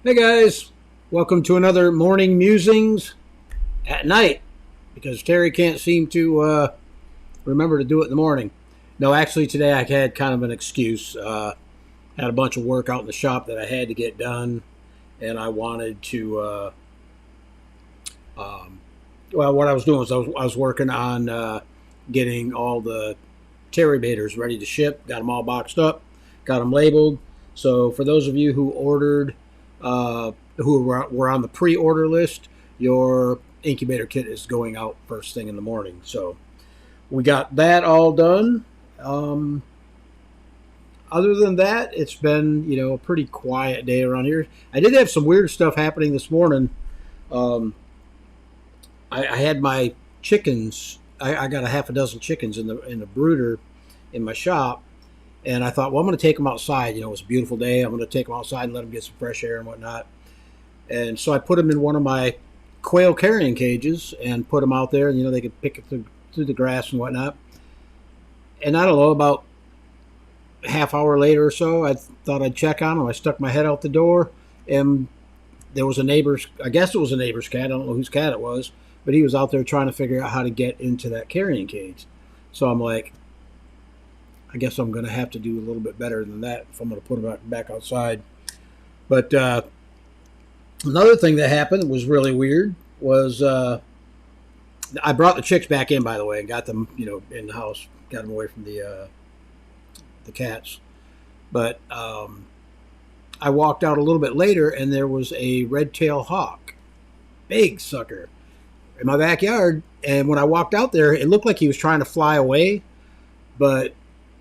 Hey guys, welcome to another morning musings at night because Terry can't seem to remember to do it in the morning. No, actually today I had kind of an excuse. Had a bunch of work out in the shop that I had to get done, and I wanted to. Well, what I was doing was I was working on getting all the Terry baiters ready to ship. Got them all boxed up, got them labeled. So for those of you who ordered who were on the pre-order list, your incubator kit is going out first thing in the morning. So we got that all done. Other than that, it's been a pretty quiet day around here. I did have some weird stuff happening this morning. Um, I had my chickens. I got a half a dozen chickens in the brooder in my shop, and I thought, well, I'm going to take them outside. It was a beautiful day. I'm going to take them outside and let them get some fresh air and whatnot. And so I put them in one of my quail carrying cages and put them out there. And, they could pick it through the grass and whatnot. And I don't know, about a half hour later or so, I thought I'd check on them. I stuck my head out the door, and there was I guess it was a neighbor's cat. I don't know whose cat it was, but he was out there trying to figure out how to get into that carrying cage. So I'm like, I guess I'm going to have to do a little bit better than that if I'm going to put them back outside. But another thing that happened was really weird was I brought the chicks back in, by the way, and got them, in the house, got them away from the cats. But I walked out a little bit later, and there was a red-tailed hawk, big sucker, in my backyard. And when I walked out there, it looked like he was trying to fly away, but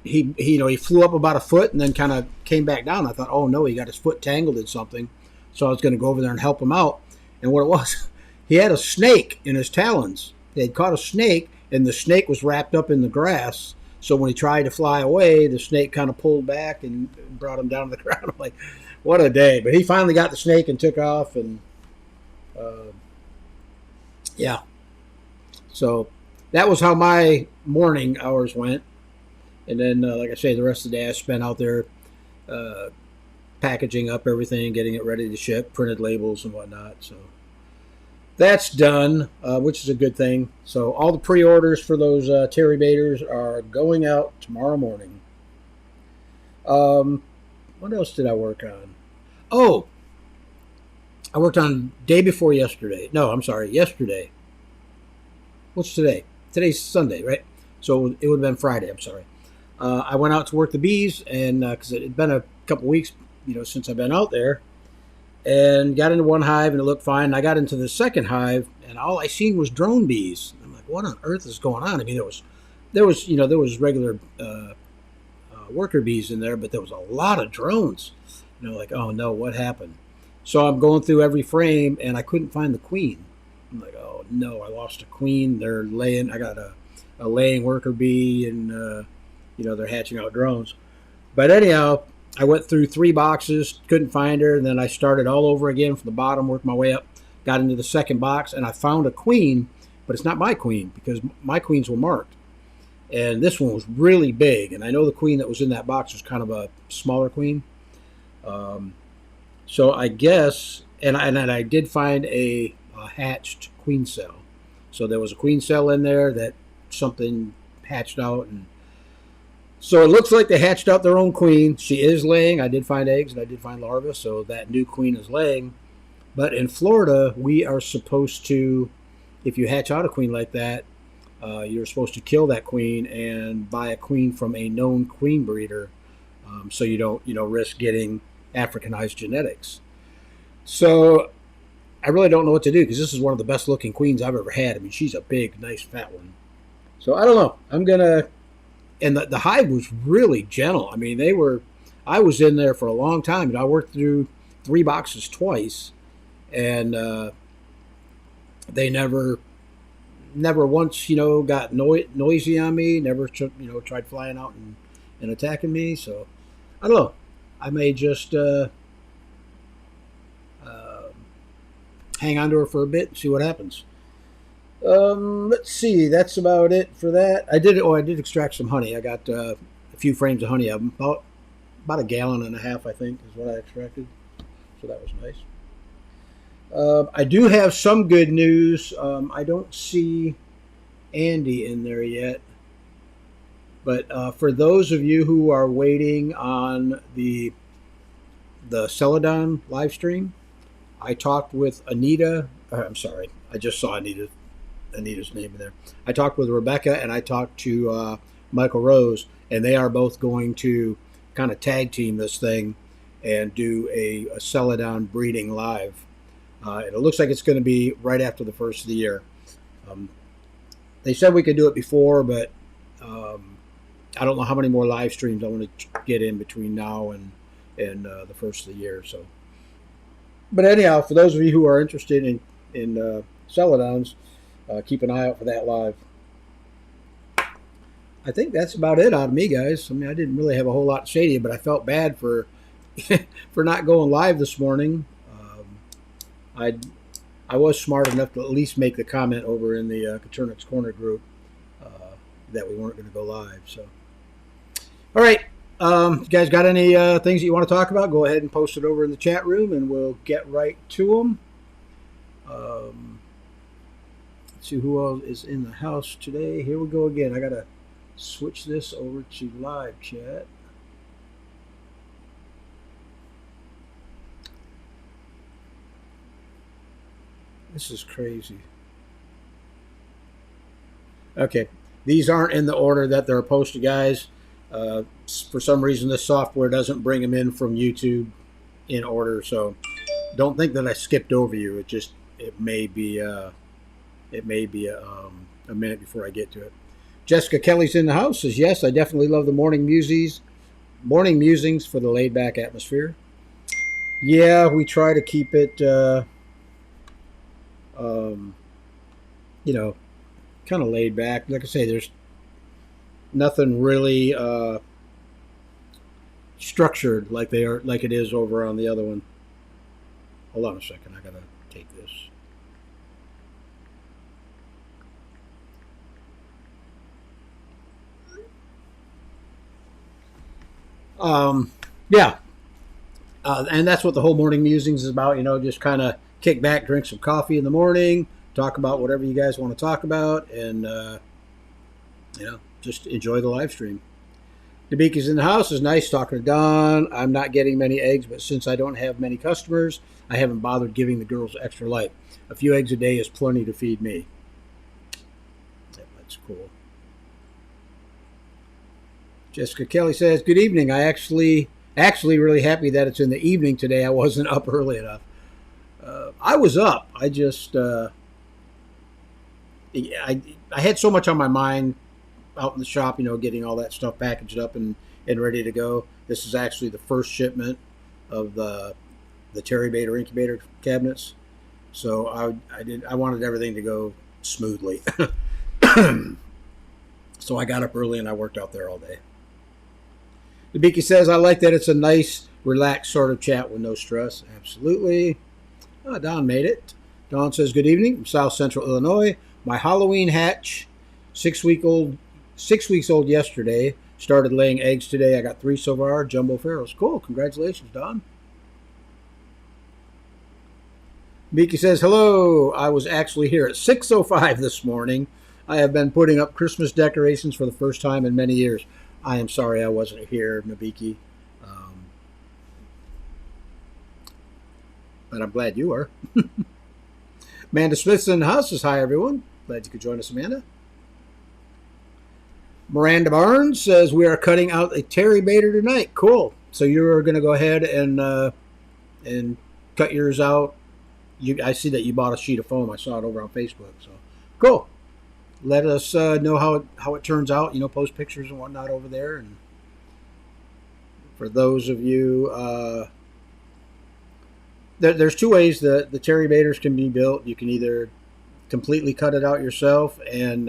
he flew up about a foot and then kind of came back down. I thought, oh no, he got his foot tangled in something. So I was going to go over there and help him out. And what it was, he had a snake in his talons. He had caught a snake, and the snake was wrapped up in the grass. So when he tried to fly away, the snake kind of pulled back and brought him down to the ground. I'm like, what a day. But he finally got the snake and took off. And yeah. So that was how my morning hours went. And then, like I say, the rest of the day I spent out there packaging up everything, getting it ready to ship, printed labels and whatnot. So that's done, which is a good thing. So all the pre-orders for those Terry baiters are going out tomorrow morning. What else did I work on? Oh, I worked on day before yesterday. No, I'm sorry, yesterday. What's today? Today's Sunday, right? So it would have been Friday. I'm sorry. I went out to work the bees, and because it had been a couple weeks, since I've been out there, and got into one hive, and it looked fine. And I got into the second hive, and all I seen was drone bees. I'm like, what on earth is going on? I mean, there was regular worker bees in there, but there was a lot of drones. Like, oh no, what happened? So I'm going through every frame, and I couldn't find the queen. I'm like, oh no, I lost a queen. They're laying. I got a laying worker bee, and they're hatching out drones. But anyhow, I went through 3 boxes, couldn't find her, and then I started all over again from the bottom, worked my way up, got into the second box, and I found a queen, but it's not my queen because my queens were marked. And this one was really big, and I know the queen that was in that box was kind of a smaller queen. So I guess, and I did find a hatched queen cell. So there was a queen cell in there that something hatched out, and so it looks like they hatched out their own queen. She is laying. I did find eggs and I did find larvae, so that new queen is laying. But in Florida, we are supposed to, if you hatch out a queen like that, you're supposed to kill that queen and buy a queen from a known queen breeder, so you don't, risk getting Africanized genetics. So I really don't know what to do because this is one of the best looking queens I've ever had. I mean, she's a big, nice, fat one. So I don't know. I'm gonna. And the hive was really gentle. I mean, I was in there for a long time, and I worked through 3 boxes twice, and they never once, got noisy on me, never, tried flying out and attacking me. So I don't know. I may just hang on to her for a bit and see what happens. Let's see. That's about it for that. I did extract some honey. I got a few frames of honey of them. About a gallon and a half, I think, is what I extracted. so that was nice. I do have some good news. I don't see Andy in there yet. But for those of you who are waiting on the Celadon live stream, I talked with Anita. I'm sorry, I just saw Anita's name in there. I talked with Rebecca and I talked to Michael Rose, and they are both going to kind of tag team this thing and do a Celadon breeding live. And it looks like it's going to be right after the first of the year. They said we could do it before, but I don't know how many more live streams I want to get in between now and the first of the year. So, but anyhow, for those of you who are interested in Celadons, keep an eye out for that live. I think that's about it out of me, guys. I mean, I didn't really have a whole lot to say to you, but I felt bad for for not going live this morning. I was smart enough to at least make the comment over in the Katernix Corner group that we weren't going to go live. So, all right, you guys got any things that you want to talk about? Go ahead and post it over in the chat room, and we'll get right to them. Let's see who else is in the house today. Here we go again. I got to switch this over to live chat. This is crazy. Okay, these aren't in the order that they're posted, guys. For some reason, this software doesn't bring them in from YouTube in order, so don't think that I skipped over you. It may be a minute before I get to it. Jessica Kelly's in the house. Says yes, I definitely love the morning musings for the laid back atmosphere. Yeah, we try to keep it. Kind of laid back. Like I say, there's nothing really structured like it is over on the other one. Hold on a second. I gotta take this. Yeah. And that's what the whole morning musings is about. Just kind of kick back, drink some coffee in the morning, talk about whatever you guys want to talk about, and just enjoy the live stream. Nabika's in the house. Is nice talking to Don. I'm not getting many eggs, but since I don't have many customers, I haven't bothered giving the girls extra light. A few eggs a day is plenty to feed me. Yeah, that's cool. Jessica Kelly says, good evening. I actually really happy that it's in the evening today. I wasn't up early enough. I was up. I just I had so much on my mind out in the shop, getting all that stuff packaged up and ready to go. This is actually the first shipment of the Terry Bader incubator cabinets. So I wanted everything to go smoothly. So I got up early and I worked out there all day. Nabiki says, I like that it's a nice, relaxed sort of chat with no stress. Absolutely. Don made it. Don says, good evening from South Central Illinois. My Halloween hatch, 6 weeks old yesterday, started laying eggs today. I got 3 so far, jumbo pharaohs. Cool. Congratulations, Don. Miki says, hello. I was actually here at 6:05 this morning. I have been putting up Christmas decorations for the first time in many years. I am sorry I wasn't here, Nabiki. But I'm glad you are. Amanda Smith's in the house. Says, hi, everyone. Glad you could join us, Amanda. Miranda Barnes says, we are cutting out a Terry Bader tonight. Cool. So you're going to go ahead and cut yours out. I see that you bought a sheet of foam. I saw it over on Facebook. So cool. Let us know how it turns out. Post pictures and whatnot over there. And for those of you, there's 2 ways that the Terry Baders can be built. You can either completely cut it out yourself and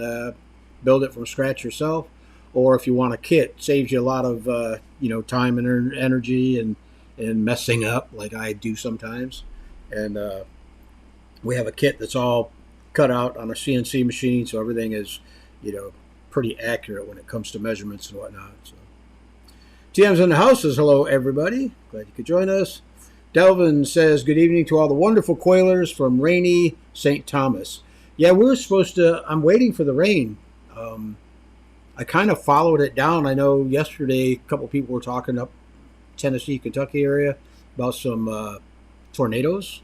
build it from scratch yourself, or if you want a kit, saves you a lot of time and energy and messing up like I do sometimes. And we have a kit that's all cut out on a CNC machine, so everything is pretty accurate when it comes to measurements and whatnot. So TM's in the house. Says hello, everybody. Glad you could join us. Delvin says, good evening to all the wonderful quailers from rainy St. Thomas. Yeah, we were supposed to, I'm waiting for the rain. I kind of followed it down. I know yesterday a couple people were talking up Tennessee, Kentucky area about some tornadoes.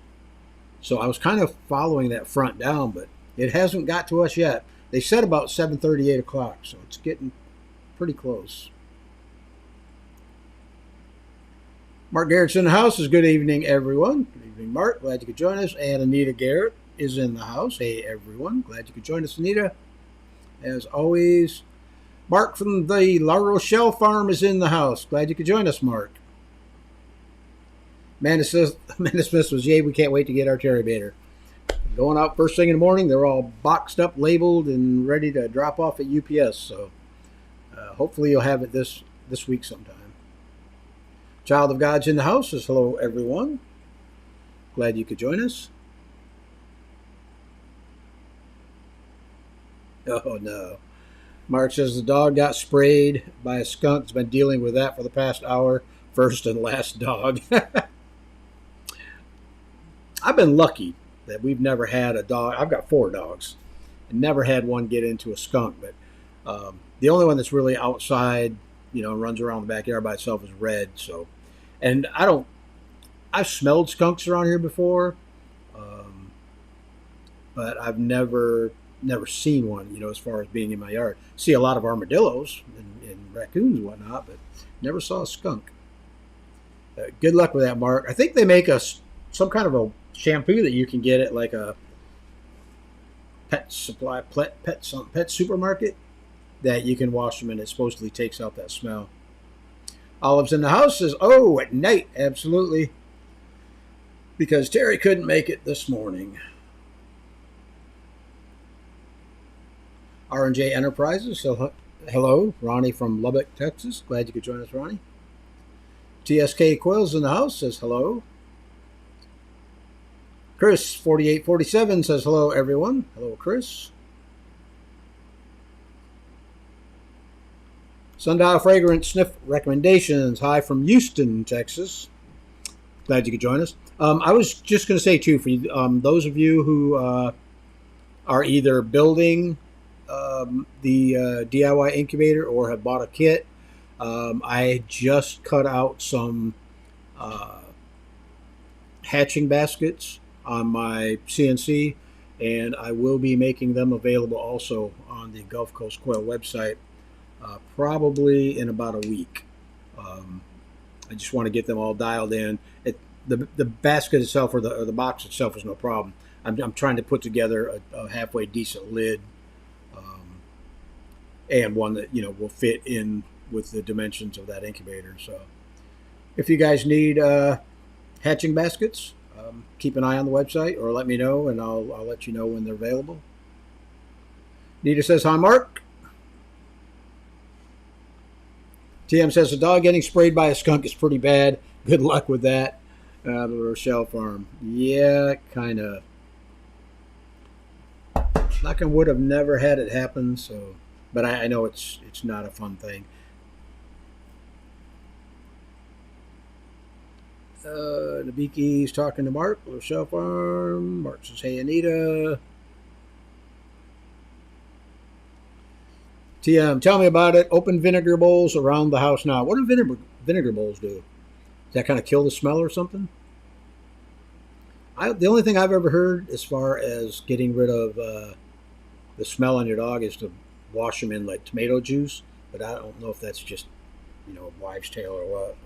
So I was kind of following that front down, but it hasn't got to us yet. They said about 7:30, 8 o'clock, so it's getting pretty close. Mark Garrett's in the house. Good evening, everyone. Good evening, Mark. Glad you could join us. And Anita Garrett is in the house. Hey, everyone. Glad you could join us, Anita. As always, Mark from the La Rochelle farm is in the house. Glad you could join us, Mark. Amanda Smith was, yay, we can't wait to get our cherry baiter. Going out first thing in the morning. They're all boxed up, labeled, and ready to drop off at UPS. So hopefully you'll have it this week sometime. Child of God's in the house says, hello, everyone. Glad you could join us. Oh, no. Mark says the dog got sprayed by a skunk. Has been dealing with that for the past hour. First and last dog. I've been lucky that we've never had a dog. I've got 4 dogs and never had one get into a skunk. But the only one that's really outside, runs around the backyard by itself is Red. So, and I've smelled skunks around here before, but I've never seen one, as far as being in my yard. See a lot of armadillos and raccoons and whatnot, but never saw a skunk. Good luck with that, Mark. I think they make some kind of a shampoo that you can get at like a pet supermarket that you can wash them in. It supposedly takes out that smell. Olive's in the house says, oh, at night, absolutely. Because Terry couldn't make it this morning. R&J Enterprises, so hello. Ronnie from Lubbock, Texas. Glad you could join us, Ronnie. TSK Quail's in the house says hello. Chris 4847 says hello, everyone. Hello, Chris. Sundial Fragrance Sniff Recommendations. Hi from Houston, Texas. Glad you could join us. I was just going to say, too, for you, those of you who are either building the DIY incubator or have bought a kit, I just cut out some hatching baskets on my CNC, and I will be making them available also on the Gulf Coast Quail website probably in about a week. I just want to get them all dialed in. The basket itself or the box itself is no problem. I'm trying to put together a halfway decent lid and one that will fit in with the dimensions of that incubator. So if you guys need hatching baskets, keep an eye on the website or let me know, and I'll let you know when they're available. Nita says, hi, Mark. TM says, the dog getting sprayed by a skunk is pretty bad. Good luck with that. The Rochelle farm. Yeah, kind of. Knock on wood, I've never had it happen, so, but I know it's not a fun thing. Nabiki's talking to Mark, Rochelle farm. Mark says, hey, Anita. TM, tell me about it. Open vinegar bowls around the house now. What do vinegar bowls do? Does that kind of kill the smell or something? The only thing I've ever heard as far as getting rid of the smell on your dog is to wash them in like tomato juice, but I don't know if that's just, a wives' tale or what.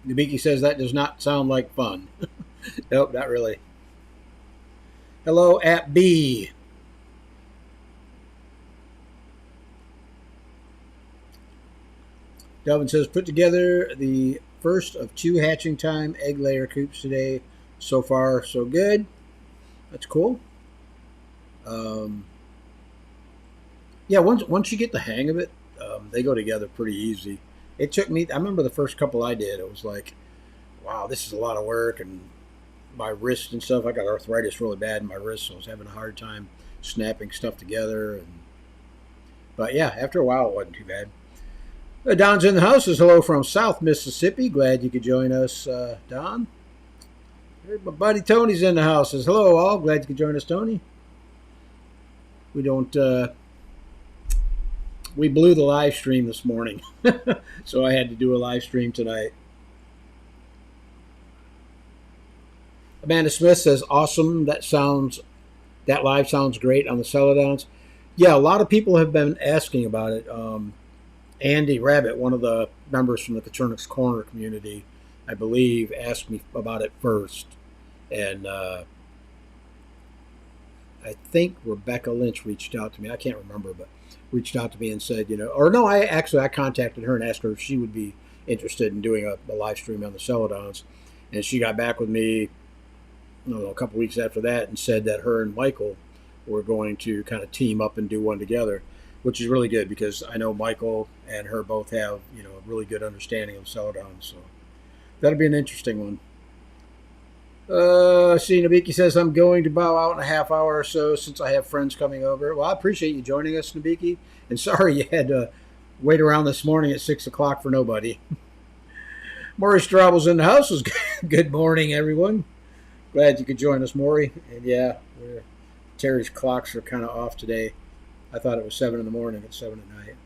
Nabiki says that does not sound like fun. Nope, not really. Hello at B. Delvin says, put together the first of 2 hatching time egg layer coops today. So far, so good. That's cool. Yeah, once you get the hang of it, they go together pretty easy. It took me, I remember the first couple I did, it was like, wow, this is a lot of work, and my wrist and stuff. I got arthritis really bad in my wrist, so I was having a hard time snapping stuff together. But yeah, after a while, it wasn't too bad. Don's in the house. Says hello from South Mississippi. Glad you could join us, Don. My buddy Tony's in the house. Says hello, all. Glad you could join us, Tony. We don't. We blew the live stream this morning, so I had to do a live stream tonight. Amanda Smith says, "Awesome. That live sounds great on the Celadons." Yeah, a lot of people have been asking about it. Andy Rabbit, one of the members from the Coturnix Corner community, I believe, asked me about it first. And I think Rebecca Lynch reached out to me. I can't remember, but reached out to me and said, I contacted her and asked her if she would be interested in doing a live stream on the Celadons. And she got back with me a couple weeks after that and said that her and Michael were going to kind of team up and do one together, which is really good because I know Michael and her both have, a really good understanding of Celadon. So that'll be an interesting one. See, Nabiki says, I'm going to bow out in a half hour or so since I have friends coming over. Well, I appreciate you joining us, Nabiki. And sorry you had to wait around this morning at 6 o'clock for nobody. Maury Straubel's in the house. Good morning, everyone. Glad you could join us, Maury. And yeah, Terry's clocks are kind of off today. I thought it was 7 in the morning. It's 7 at night.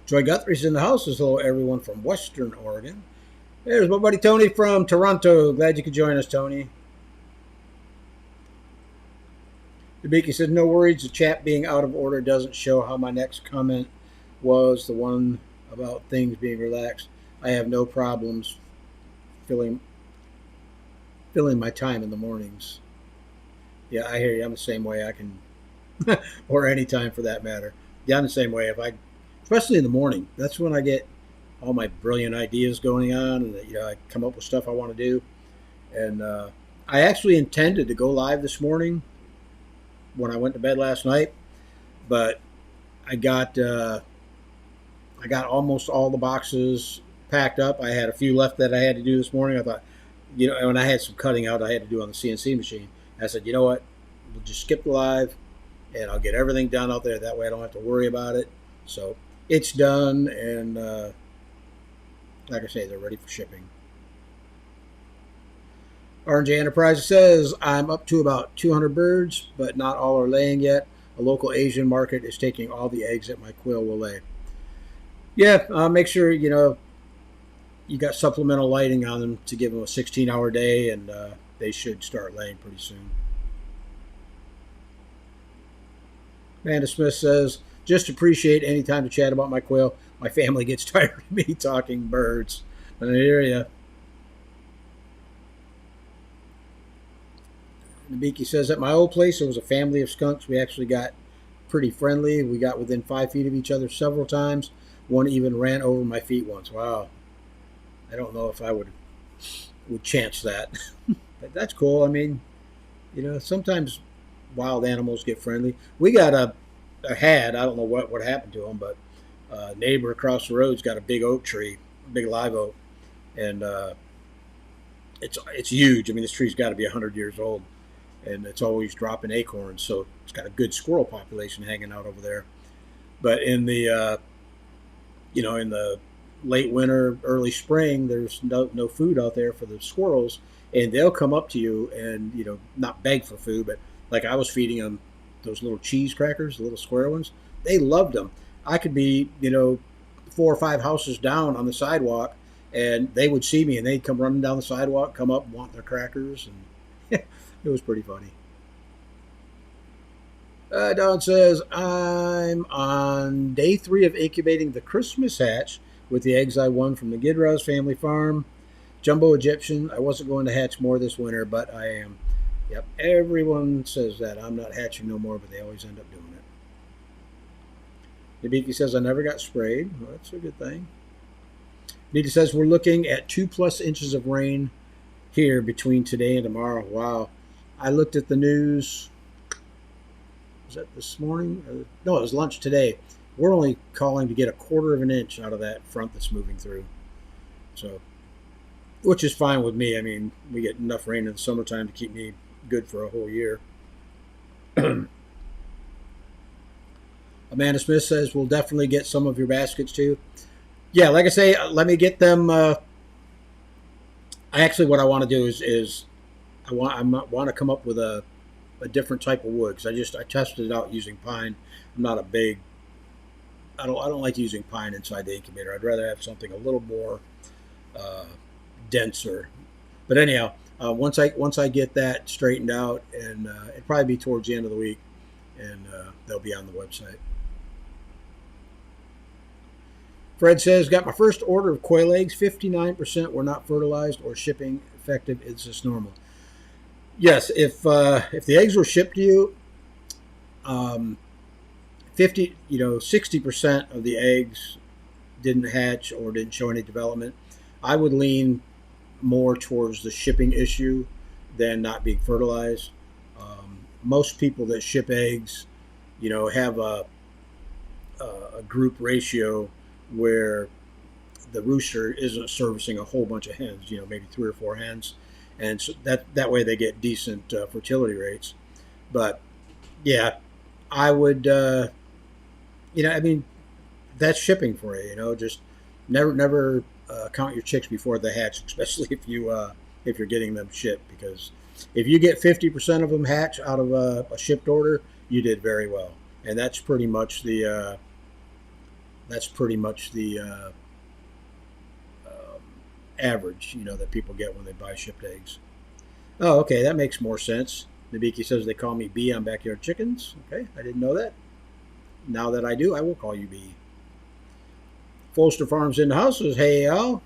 Joy Guthrie's in the house. Says hello, everyone from Western Oregon. There's my buddy Tony from Toronto. Glad you could join us, Tony. Debiki said, no worries. The chat being out of order doesn't show how my next comment was, the one about things being relaxed. I have no problems filling my time in the mornings. Yeah, I hear you. I'm the same way. I can, or any time for that matter. Yeah, I'm the same way. Especially in the morning, that's when I get all my brilliant ideas going on, and I come up with stuff I want to do. And I actually intended to go live this morning when I went to bed last night, but I got almost all the boxes packed up. I had a few left that I had to do this morning. I thought, and I had some cutting out I had to do on the CNC machine. I said, you know what, we'll just skip the live, and I'll get everything done out there. That way I don't have to worry about it. So it's done, and like I say, they're ready for shipping. RJ Enterprises says, I'm up to about 200 birds, but not all are laying yet. A local Asian market is taking all the eggs that my quail will lay. Yeah, make sure, you got supplemental lighting on them to give them a 16-hour day, and they should start laying pretty soon. Amanda Smith says, just appreciate any time to chat about my quail. My family gets tired of me talking birds. I hear you. Nabiki says, at my old place, there was a family of skunks. We actually got pretty friendly. We got within 5 feet of each other several times. One even ran over my feet once. Wow. I don't know if I would chance that. But that's cool. I mean, sometimes wild animals get friendly. We got I don't know what happened to them, but a neighbor across the road's got a big oak tree, a big live oak, and it's huge. I mean, this tree's got to be 100 years old, and it's always dropping acorns, so it's got a good squirrel population hanging out over there. But in the in the late winter, early spring, there's no food out there for the squirrels, and they'll come up to you and not beg for food, but like I was feeding them those little cheese crackers, the little square ones. They loved them. I could be 4 or 5 houses down on the sidewalk, and they would see me, and they'd come running down the sidewalk, come up, want their crackers, and it was pretty funny. Don says, I'm on day 3 of incubating the Christmas hatch with the eggs I won from the Gidraz family farm. Jumbo Egyptian. I wasn't going to hatch more this winter, but I am. Yep, everyone says that. I'm not hatching no more, but they always end up doing it. Nabiki says, I never got sprayed. Well, that's a good thing. Nita says, we're looking at 2+ inches of rain here between today and tomorrow. Wow. I looked at the news. Was that this morning? No, it was lunch today. We're only calling to get 1/4 of an inch out of that front that's moving through. So which is fine with me. I mean, we get enough rain in the summertime to keep me good for a whole year. Amanda Smith says we'll definitely get some of your baskets too. Yeah, like I say, let me get them. Actually, what I want to do is I want to come up with a different type of wood because I tested it out using pine. I'm not a big I don't like using pine inside the incubator. I'd rather have something a little more uh, denser. But anyhow, once I get that straightened out, and it'll probably be towards the end of the week, and they'll be on the website. Fred says, got my first order of quail eggs. 59% were not fertilized or shipping effective. It's just normal. Yes, if the eggs were shipped to you, um, 60% of the eggs didn't hatch or didn't show any development. I would lean more towards the shipping issue than not being fertilized. Most people that ship eggs, have a group ratio where the rooster isn't servicing a whole bunch of hens, maybe 3 or 4 hens, and so that way they get decent fertility rates. But yeah, I would, I mean, that's shipping for you. Just never count your chicks before they hatch, especially if you're getting them shipped, because if you get 50% of them hatch out of a shipped order, you did very well, and that's pretty much the average, that people get when they buy shipped eggs. Oh, okay, that makes more sense. Nabiki says they call me Bee on backyard chickens. Okay, I didn't know that. Now that I do, I will call you Bee. Folster Farms in the house says, hey, Al.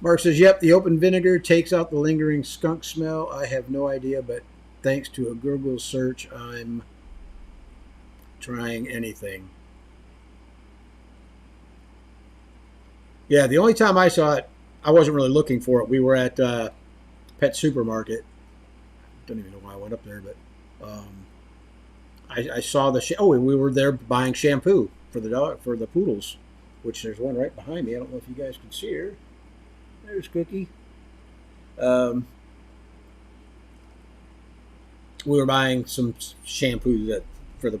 Mark says, yep, the open vinegar takes out the lingering skunk smell. I have no idea, but thanks to a Google search, I'm trying anything. Yeah, the only time I saw it, I wasn't really looking for it. We were at Pet Supermarket. Don't even know why I went up there, but I saw we were there buying shampoo for the poodles, which there's one right behind me. I don't know if you guys can see her. There's Cookie. We were buying some shampoo for the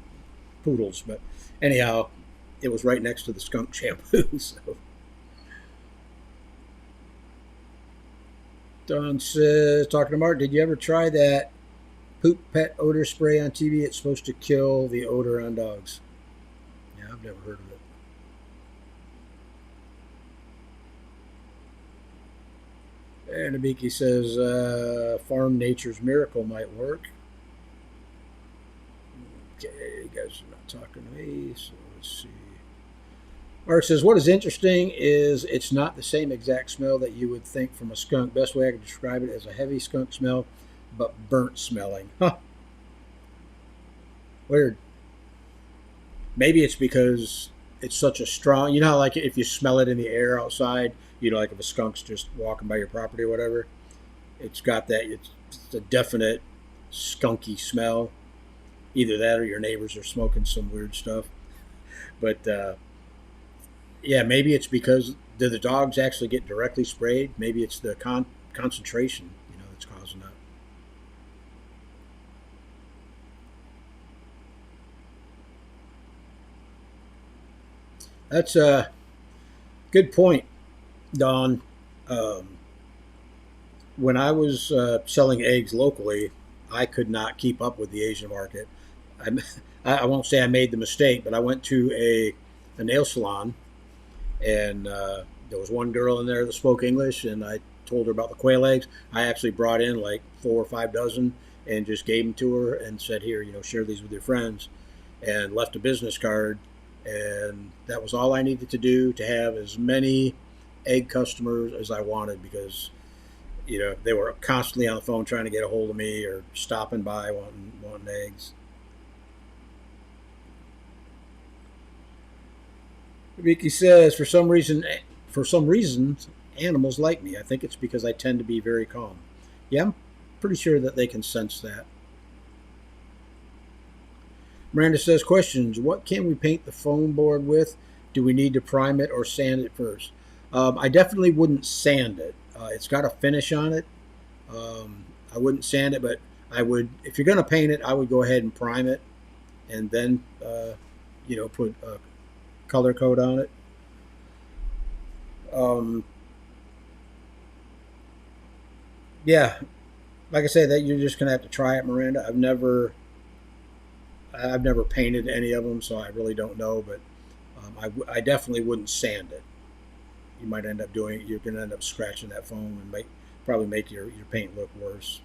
poodles, but anyhow, it was right next to the skunk shampoo. So. Don says, talking to Mark, did you ever try that poop pet odor spray on TV? It's supposed to kill the odor on dogs. Yeah, I've never heard of it. And Abiki says, Farm Nature's Miracle might work. Okay, you guys are not talking to me, so let's see. Mark says, what is interesting is it's not the same exact smell that you would think from a skunk. Best way I could describe it as a heavy skunk smell, but burnt smelling. Huh. Weird. Maybe it's because it's such a strong, how like if you smell it in the air outside, like if a skunk's just walking by your property or whatever, it's got that, it's a definite skunky smell. Either that or your neighbors are smoking some weird stuff. But, yeah, maybe it's because do the dogs actually get directly sprayed? Maybe it's the concentration, that's causing that. That's a good point, Don. When I was selling eggs locally, I could not keep up with the Asian market. I won't say I made the mistake, but I went to a nail salon, and there was one girl in there that spoke English, and I told her about the quail eggs. I actually brought in like 4 or 5 dozen and just gave them to her and said, here, share these with your friends, and left a business card. And that was all I needed to do to have as many egg customers as I wanted, because they were constantly on the phone trying to get a hold of me or stopping by wanting eggs. Vicky says, for some reason, animals like me. I think it's because I tend to be very calm. Yeah, I'm pretty sure that they can sense that. Miranda says, questions. What can we paint the foam board with? Do we need to prime it or sand it first? I definitely wouldn't sand it. It's got a finish on it. I wouldn't sand it, but I would, if you're going to paint it, I would go ahead and prime it and then, put a color coat on it. Um, yeah, like I said, that you're just going to have to try it, Miranda. I've never painted any of them, so I really don't know, but I definitely wouldn't sand it. You might end up doing, you're going to end up scratching that foam and probably make your paint look worse.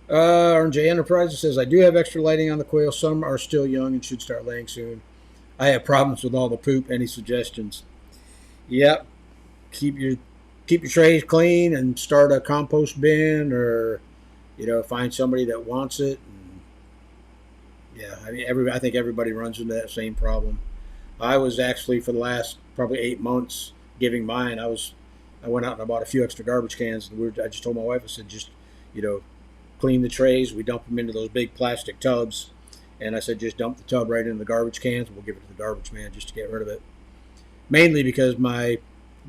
RJ Enterprises says, I do have extra lighting on the quail. Some are still young and should start laying soon. I have problems with all the poop. Any suggestions? Yep. Keep your trays clean and start a compost bin, or find somebody that wants it. And yeah, I mean, I think everybody runs into that same problem. I was actually, for the last probably 8 months, giving mine. I went out and I bought a few extra garbage cans. And I just told my wife, I said, just clean the trays. We dump them into those big plastic tubs, and I said, just dump the tub right into the garbage cans. We'll give it to the garbage man just to get rid of it. Mainly because my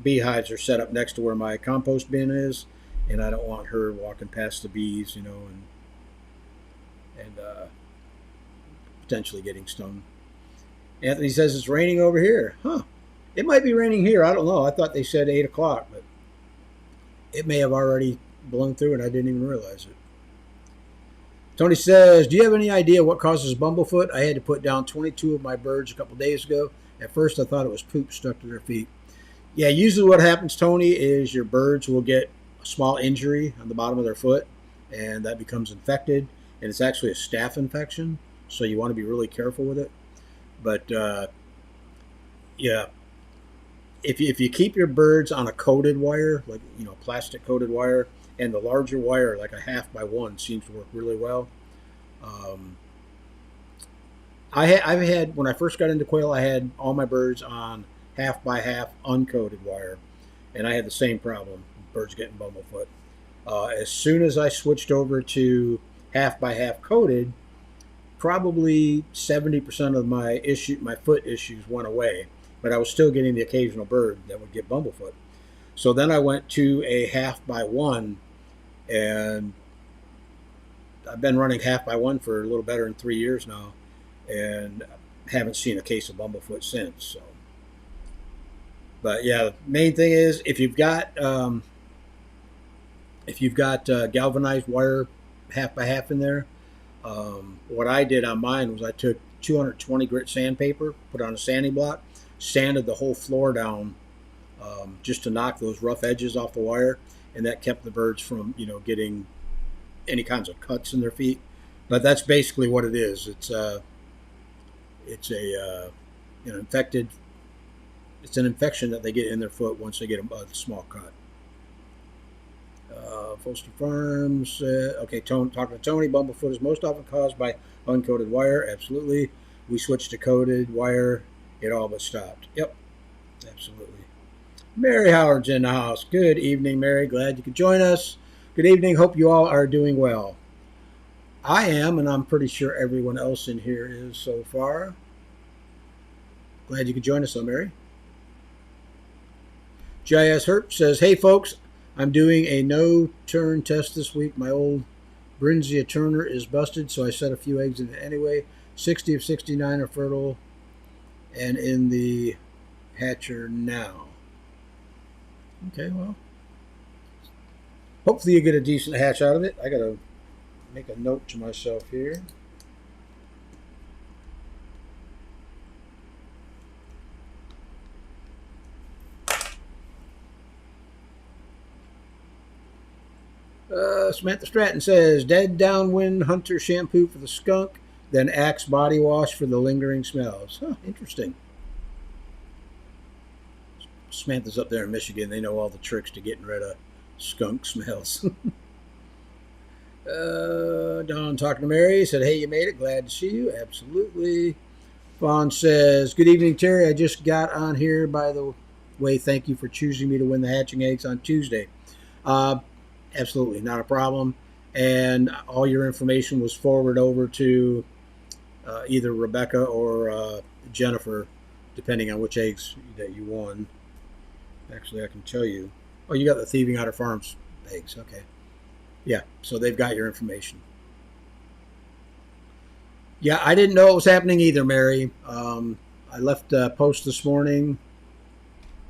beehives are set up next to where my compost bin is, and I don't want her walking past the bees, and potentially getting stung. Anthony says it's raining over here. Huh. It might be raining here. I don't know. I thought they said 8 o'clock, but it may have already blown through and I didn't even realize it. Tony says, do you have any idea what causes bumblefoot? I had to put down 22 of my birds a couple days ago. At first, I thought it was poop stuck to their feet. Yeah, usually what happens, Tony, is your birds will get a small injury on the bottom of their foot, and that becomes infected, and it's actually a staph infection, so you want to be really careful with it. But, yeah, if you keep your birds on a coated wire, like, plastic coated wire, and the larger wire, like a 1/2x1, seems to work really well. I've had, when I first got into quail, I had all my birds on 1/2x1 uncoated wire, and I had the same problem, birds getting bumblefoot. As soon as I switched over to 1/2x1 coated, probably 70% of my foot issues went away, but I was still getting the occasional bird that would get bumblefoot. So then I went to a 1/2x1, and I've been running 1/2x1 for a little better than 3 years now, and haven't seen a case of bumblefoot since. So, but yeah, the main thing is if you've got galvanized wire 1/2x1 in there. What I did on mine was I took 220 grit sandpaper, put on a sanding block, sanded the whole floor down, just to knock those rough edges off the wire, and that kept the birds from getting any kinds of cuts in their feet. But that's basically what it is. It's infected. It's an infection that they get in their foot once they get a small cut. Foster Farms. Okay, talking to Tony. Bumblefoot is most often caused by uncoated wire. Absolutely. We switched to coated wire. It all but stopped. Yep, absolutely. Mary Howard's in the house. Good evening, Mary. Glad you could join us. Good evening. Hope you all are doing well. I am, and I'm pretty sure everyone else in here is so far. Glad you could join us, though, Mary. J.S. Herp says, hey, folks, I'm doing a no-turn test this week. My old Brinzia Turner is busted, so I set a few eggs in it anyway. 60 of 69 are fertile and in the hatcher now. Okay, well, hopefully you get a decent hatch out of it. I got to make a note to myself here. Samantha Stratton says, dead downwind hunter shampoo for the skunk, then Axe body wash for the lingering smells. Huh, interesting. Samantha's up there in Michigan. They know all the tricks to getting rid of skunk smells. Don talking to Mary said, hey, you made it. Glad to see you. Absolutely. Fawn says, good evening, Terry. I just got on here. By the way, thank you for choosing me to win the hatching eggs on Tuesday. Absolutely, not a problem. And all your information was forwarded over to either Rebecca or Jennifer depending on which eggs that you won. Actually, I can tell you. Oh, you got the Thieving Otter Farms eggs. Okay. Yeah, so they've got your information. Yeah, I didn't know it was happening either, Mary. I left a post this morning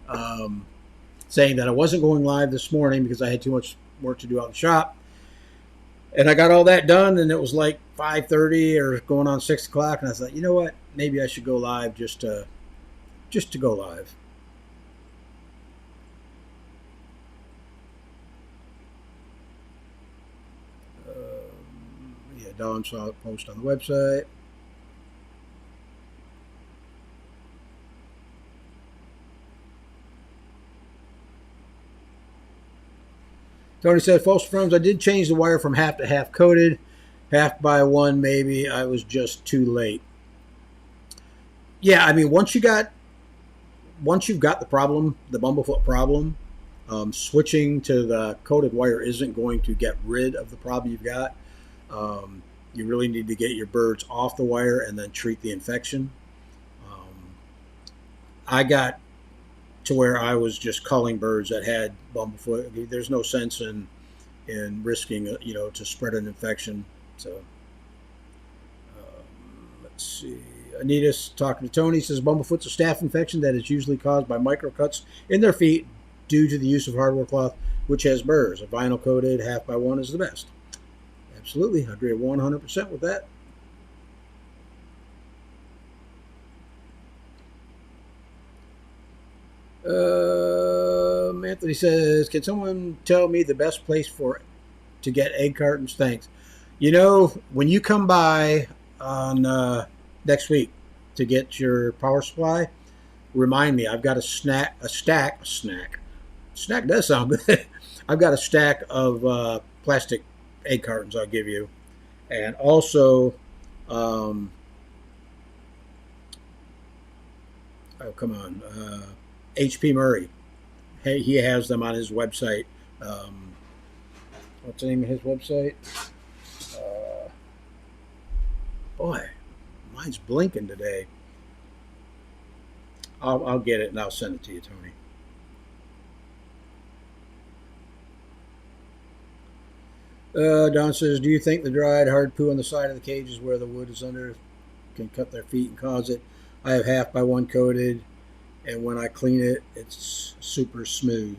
um, saying that I wasn't going live this morning because I had too much work to do out in the shop. And I got all that done, and it was like 5:30 or going on 6 o'clock, and I thought, you know what? Maybe I should go live just to go live. Yeah, Dawn saw it post on the website. Tony said, false firms, I did change the wire from half to half coated. Half by one, maybe. I was just too late. Yeah, I mean, once you've got the problem, the Bumblefoot problem, switching to the coated wire isn't going to get rid of the problem you've got. You really need to get your birds off the wire and then treat the infection. I got to where I was just culling birds that had Bumblefoot. There's no sense in risking, to spread an infection. So let's see. Anita's talking to Tony, says Bumblefoot's a staph infection that is usually caused by microcuts in their feet due to the use of hardware cloth, which has burrs. A vinyl coated half by one is the best. Absolutely, I agree 100% with that. Anthony says, can someone tell me the best place to get egg cartons? Thanks. When you come by on next week to get your power supply, remind me. I've got a snack. Snack does sound good. I've got a stack of plastic egg cartons I'll give you. And also, oh, come on. H.P. Murray. Hey, he has them on his website. What's the name of his website? Boy, mine's blinking today. I'll get it and I'll send it to you, Tony. Don says, do you think the dried hard poo on the side of the cages where the wood is under can cut their feet and cause it? I have half by one coated, and when I clean it, it's super smooth.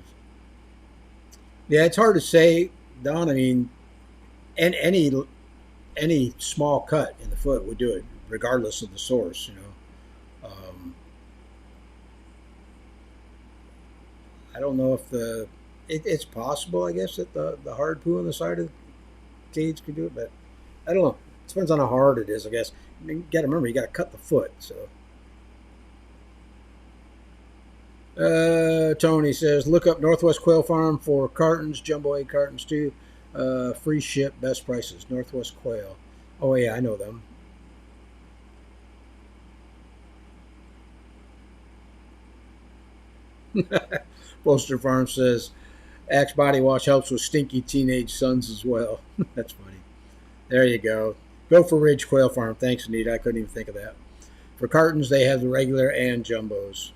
Yeah, it's hard to say, Don. I mean, and any small cut in the foot would do it, regardless of the source. I don't know if it's possible. I guess that the hard poo on the side of the cage could do it, but I don't know. It depends on how hard it is, I guess. I mean, you got to remember, you got to cut the foot. So, Tony says, look up Northwest Quail Farm for cartons, jumbo egg cartons too. Free ship, best prices. Northwest Quail. Oh yeah, I know them. Bolster Farm says, Axe Body Wash helps with stinky teenage sons as well. That's funny. There you go. Go for Ridge Quail Farm. Thanks, Anita. I couldn't even think of that. For cartons, they have the regular and jumbos.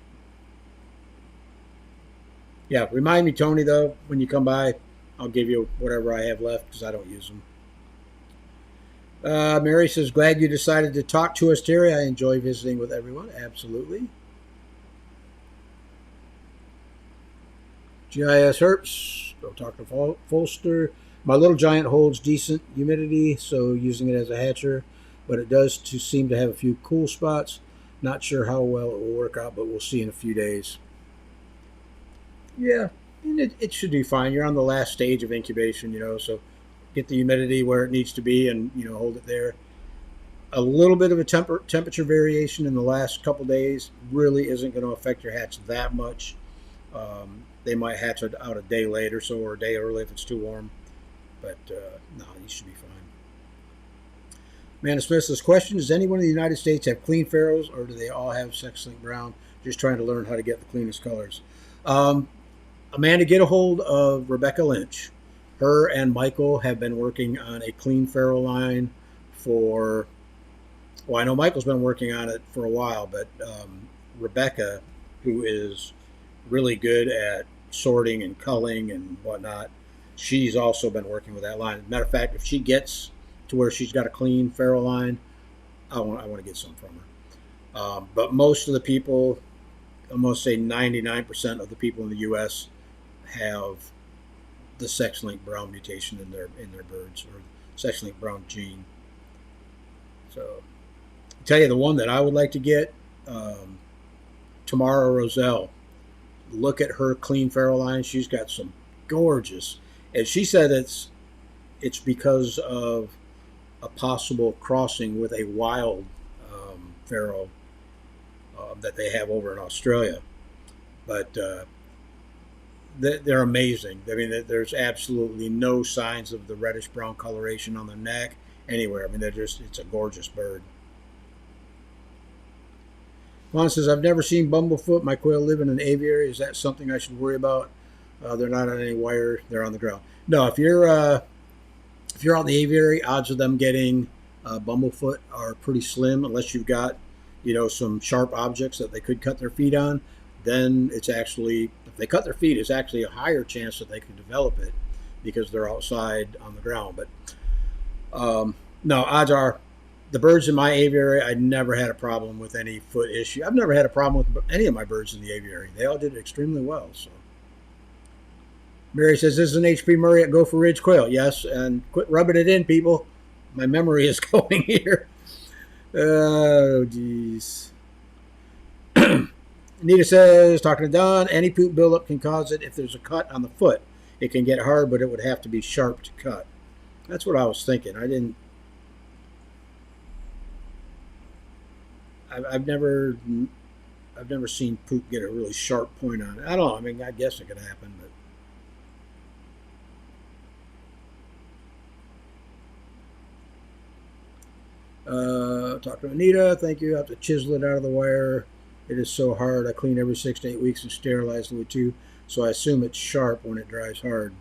Yeah, remind me, Tony, though, when you come by, I'll give you whatever I have left because I don't use them. Mary says, glad you decided to talk to us, Terry. I enjoy visiting with everyone. Absolutely. GIS Herps, go talk to Folster. My little giant holds decent humidity, so using it as a hatcher, but it does seem to have a few cool spots. Not sure how well it will work out, but we'll see in a few days. Yeah, it should do fine. You're on the last stage of incubation, so get the humidity where it needs to be and, hold it there. A little bit of a temperature variation in the last couple days really isn't going to affect your hatch that much. They might hatch out a day late or so, or a day early if it's too warm. But no, you should be fine. Amanda Smith says, question, does anyone in the United States have clean pharaohs, or do they all have sex-linked brown? Just trying to learn how to get the cleanest colors. Amanda, get a hold of Rebecca Lynch. Her and Michael have been working on a clean pharaoh line I know Michael's been working on it for a while, but Rebecca, who is really good at sorting and culling and whatnot, she's also been working with that line. As a matter of fact, if she gets to where she's got a clean farrow line, I want to get some from her. But most of the people, almost say 99% of the people in the U.S. have the sex-linked brown mutation in their birds, or sex-linked brown gene. So, I'll tell you the one that I would like to get, Tamara Roselle. Look at her clean farrow line. She's got some gorgeous, and she said it's because of a possible crossing with a wild farrow that they have over in Australia. But they're amazing. I mean, there's absolutely no signs of the reddish brown coloration on the neck anywhere. I mean, it's a gorgeous bird. Juan says, I've never seen Bumblefoot. My quail live in an aviary. Is that something I should worry about? They're not on any wire. They're on the ground. No, if you're out in the aviary, odds of them getting Bumblefoot are pretty slim, unless you've got, some sharp objects that they could cut their feet on. Then it's actually, if they cut their feet, it's actually a higher chance that they could develop it because they're outside on the ground. But no, odds are, the birds in my aviary, I never had a problem with any foot issue. I've never had a problem with any of my birds in the aviary. They all did extremely well. So, Mary says, this is an H.P. Murray at Gopher Ridge Quail. Yes, and quit rubbing it in, people. My memory is going here. Oh, jeez. Anita says, talking to Don, any poop buildup can cause it if there's a cut on the foot. It can get hard, but it would have to be sharp to cut. That's what I was thinking. I've never seen poop get a really sharp point on it. I don't know. I mean, I guess it could happen, but talk to Anita. Thank you. I have to chisel it out of the wire. It is so hard. I clean every 6 to 8 weeks and sterilize the wood too. So I assume it's sharp when it dries hard.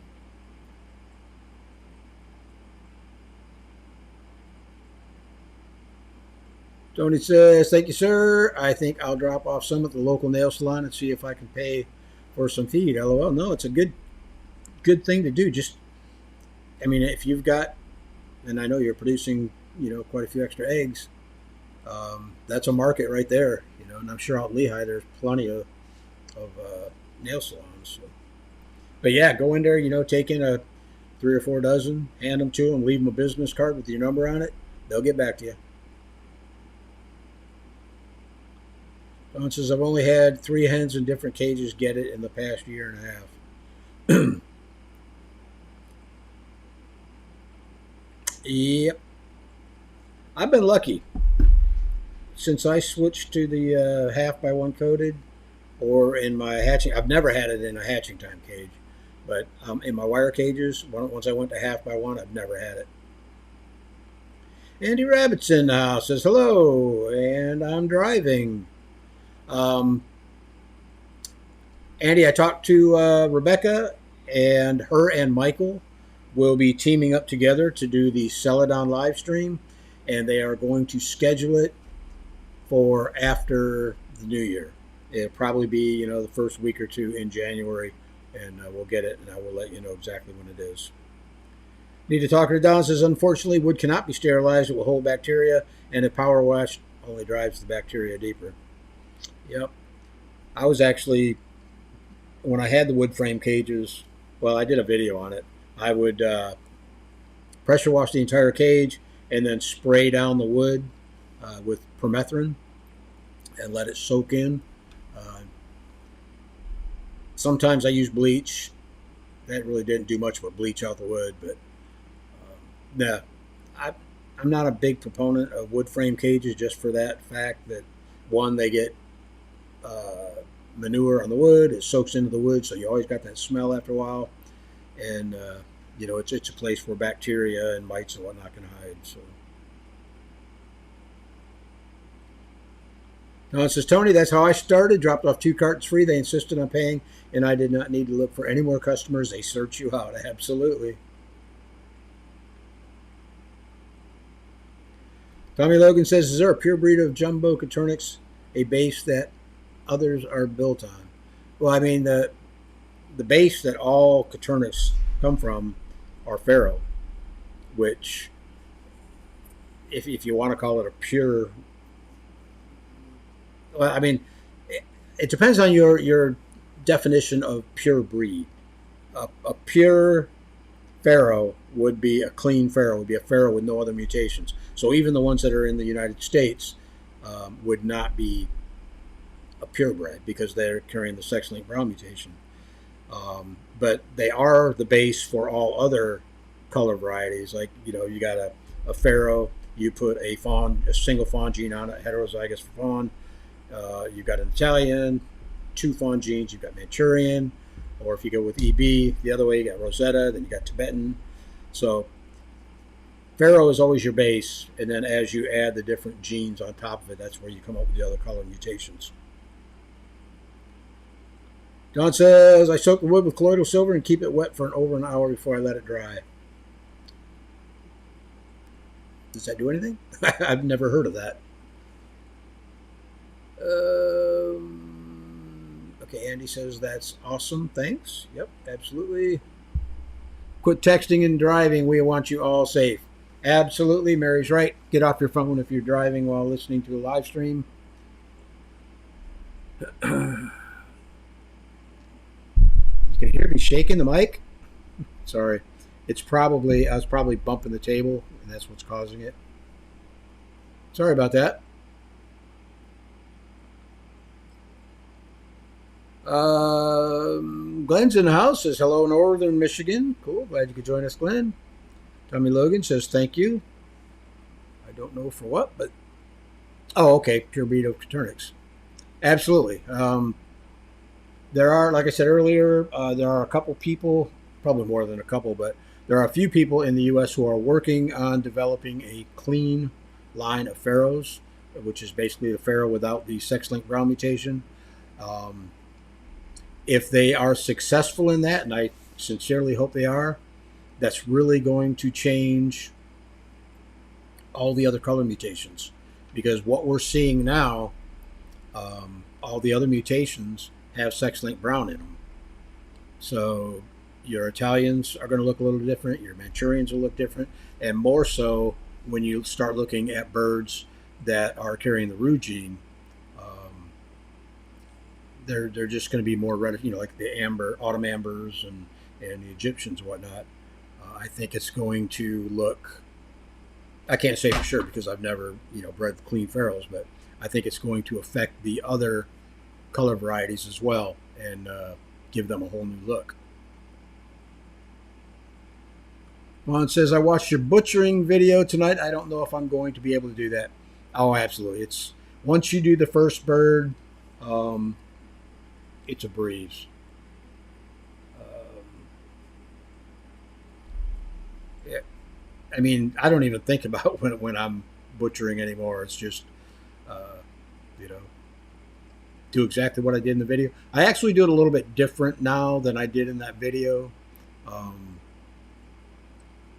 Tony says, thank you, sir. I think I'll drop off some at the local nail salon and see if I can pay for some feed. LOL. No, it's a good thing to do. Just, I mean, if you've got, and I know you're producing, quite a few extra eggs, that's a market right there. And I'm sure out in Lehigh there's plenty of nail salons. So. But yeah, go in there, take in a 3 or 4 dozen, hand them to them, leave them a business card with your number on it. They'll get back to you. Don says, I've only had 3 hens in different cages get it in the past year and a half. Yep. I've been lucky. Since I switched to the half by 1 coated, or in my hatching, I've never had it in a hatching time cage, but in my wire cages, once I went to half by 1, I've never had it. Andy Rabbit's in the house, says hello, and I'm driving. Andy, I talked to Rebecca, and her and Michael will be teaming up together to do the Celadon live stream, and they are going to schedule it for after the new year. It'll probably be, the first week or 2 in January, and we'll get it, and I will let you know exactly when it is. Need to talk to Don says, unfortunately, wood cannot be sterilized. It will hold bacteria, and a power wash only drives the bacteria deeper. Yep. I was actually, when I had the wood frame cages, well, I did a video on it. I would pressure wash the entire cage and then spray down the wood with permethrin and let it soak in. Sometimes I use bleach. That really didn't do much but bleach out the wood, but no, I'm not a big proponent of wood frame cages just for that fact that, one, they get manure on the wood, it soaks into the wood, so you always got that smell after a while, and it's a place where bacteria and mites and whatnot can hide. So now it says, Tony, that's how I started. Dropped off 2 cartons free. They insisted on paying, and I did not need to look for any more customers. They search you out. Absolutely. Tommy Logan says, is there a pure breed of jumbo Coturnix, a base that others are built on. Well, I mean the base that all Coternics come from are Pharaoh, which if you want to call it a pure, well, I mean, it depends on your definition of pure breed. A pure Pharaoh would be a clean Pharaoh, would be a Pharaoh with no other mutations. So even the ones that are in the United States would not be a purebred because they're carrying the sex-linked brown mutation. But they are the base for all other color varieties. Like, you got a Pharaoh, you put a single fawn gene on it, heterozygous for fawn. You've got an Italian, 2 fawn genes, you've got Manchurian, or if you go with EB the other way, you got Rosetta, then you got Tibetan. So Pharaoh is always your base, and then as you add the different genes on top of it, that's where you come up with the other color mutations. Don says, I soak the wood with colloidal silver and keep it wet for over an hour before I let it dry. Does that do anything? I've never heard of that. Okay, Andy says that's awesome. Thanks. Yep, absolutely. Quit texting and driving. We want you all safe. Absolutely. Mary's right. Get off your phone if you're driving while listening to a live stream. You can hear me shaking the mic. Sorry. I was probably bumping the table, and that's what's causing it. Sorry about that. Glenn's in the house, says hello, Northern Michigan. Cool, glad you could join us, Glenn. Tommy Logan says thank you. I don't know for what, but okay, pure breed of Coternics. Absolutely. There are, like I said earlier, there are a couple people, probably more than a couple, but there are a few people in the U.S. who are working on developing a clean line of Pharaohs, which is basically the Pharaoh without the sex-linked brown mutation. If they are successful in that, and I sincerely hope they are, that's really going to change all the other color mutations. Because what we're seeing now, all the other mutations have sex-linked brown in them. So your Italians are going to look a little different, your Manchurians will look different, and more so when you start looking at birds that are carrying the Roux gene. They're just going to be more red, like the autumn ambers and the Egyptians and whatnot. I think it's going to look, I can't say for sure because I've never, bred clean Pharaohs, but I think it's going to affect the other color varieties as well and give them a whole new look. Juan says, I watched your butchering video tonight. I don't know if I'm going to be able to do that. Oh, absolutely. It's once you do the first bird, it's a breeze. Yeah, I mean, I don't even think about when I'm butchering anymore. It's just, do exactly what I did in the video. I actually do it a little bit different now than I did in that video.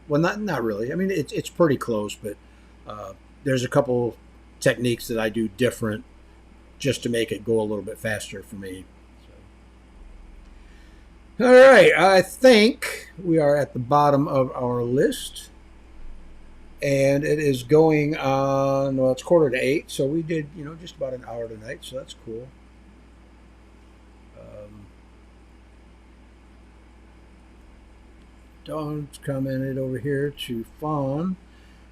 Well, not really. I mean, it's pretty close, but there's a couple techniques that I do different just to make it go a little bit faster for me. So. All right, I think we are at the bottom of our list. And it is going on, well, it's 7:45, so we did, just about an hour tonight, so that's cool. Dawn's commented over here to Fawn.